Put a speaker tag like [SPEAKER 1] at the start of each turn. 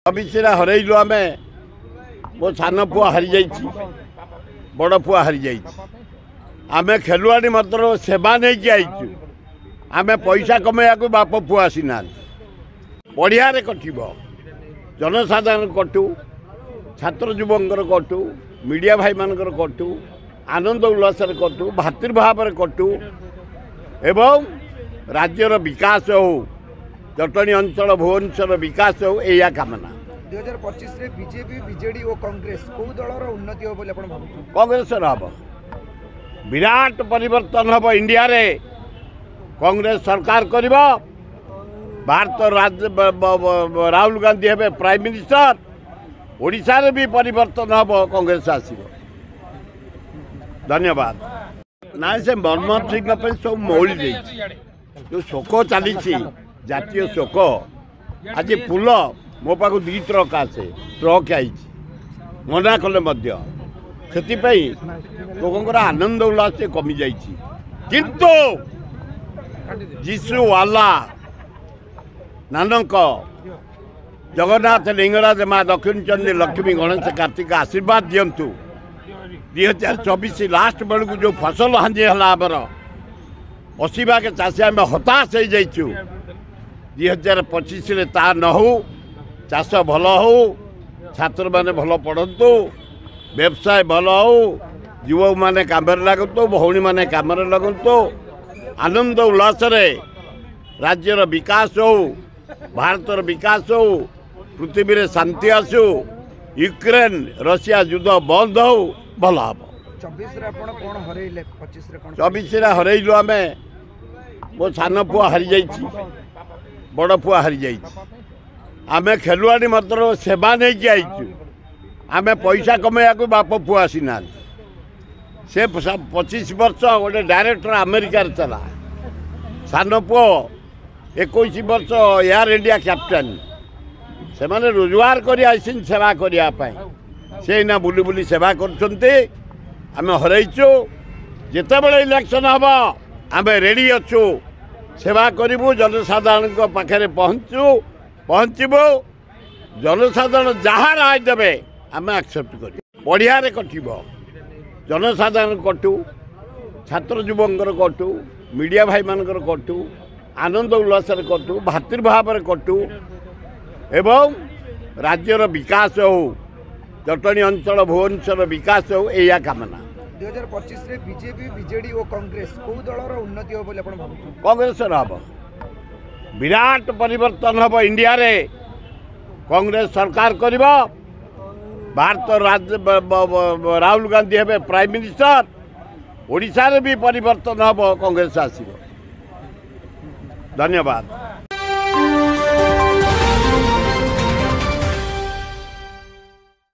[SPEAKER 1] चबिशे हरइलु आम मो सान पुआ हारी जा बड़ पुआ हारी जा आम खेलुआनी मात्र सेवा नहीं आईचु आम पैसा कमाइया बाप पुआ आसी ना पढ़िया कटब जनसाधारण कटु छात्र युवकर कटु मीडिया भाई मानकर कटु आनंद उल्लास कटु भातृभाव कटु एवं राज्यर विकास हो जटणी अंचल भुवनेश्वर विकास हो या कामना
[SPEAKER 2] 2025 रे बीजेपी बीजेडी और कांग्रेस को दलर उन्नति हो बोले आपण भाबुछु
[SPEAKER 1] कांग्रेस हम विराट परिवर्तन हम इंडिया रे कांग्रेस सरकार कर भारत राज्य राहुल गांधी हे प्राइम मिनिस्टर ओडिशा रे भी परिवर्तन हम कांग्रेस आसीबो धन्यवाद ना से मनमोहन सिंह सब मौली दे जो शोक चली जातीय शोक आज पुल मो पाक 2 ट्रक आसे ट्रक आई मना कले लोक आनंद उल्लास कमी जा किंतु जीशु वाला नानक जगन्नाथ लिंगराज माँ दक्षिण चंडी लक्ष्मी गणेश कार्तिक आशीर्वाद दिंतु 2024 लास्ट बेलू जो फसल हानि है आमर 80 भाग चाषी आम हताश हो जाइचु 2025 ता न हो चाष भल हो छात्र मैंने भल पढ़तु व्यवसाय भल हो युवक मैंने काम लगतु भौणी मैंने काम लगतु आनंद उल्लास राज्यर विकास हो भारतर विकास हो पृथ्वी रे शांति आसु यूक्रेन रशिया युद्ध बंद हो भल हम 24 हरइलु आम मो सान पुआ हारी जा बड़ पुआ हारी जा आम खेलुआनी मात्र सेवा नहीं आईचु आम पैसा कमाइया बाप पुआ आसी ना से 25 वर्ष गोटे डायरेक्टर अमेरिका चला सान पुओ 21 वर्ष एयर इंडिया कैप्टेन से माने रोजगार कर सेवा करने से ना बुली बुली सेवा करें हरइचु जिते बड़े इलेक्शन हम आम रेडी अच्छु सेवा करूँ जनसाधारण पाखे पहुँचबू जनसाधारण जहाँ राय देवे आम एक्सेप्ट कर पढ़िया कटब जनसाधारण कटु छात्र युवकर कटु मीडिया भाई मानकर कटु आनंद उल्लास कटु भातृभाव कटु एवं राज्यर विकास हो जटणी अंचल भुवनेश्वर विकास हो या कामना
[SPEAKER 2] 2025 रे बीजेपी बीजेडी और कांग्रेस को दलर उन्नति हो बोले आपण भाबुछु
[SPEAKER 1] कांग्रेस हम विराट परिवर्तन हम इंडिया रे कांग्रेस सरकार कर भारत राज्य राहुल गांधी हे प्राइम मिनिस्टर ओडिशा रे भी परिवर्तन हम कांग्रेस आसीबो धन्यवाद।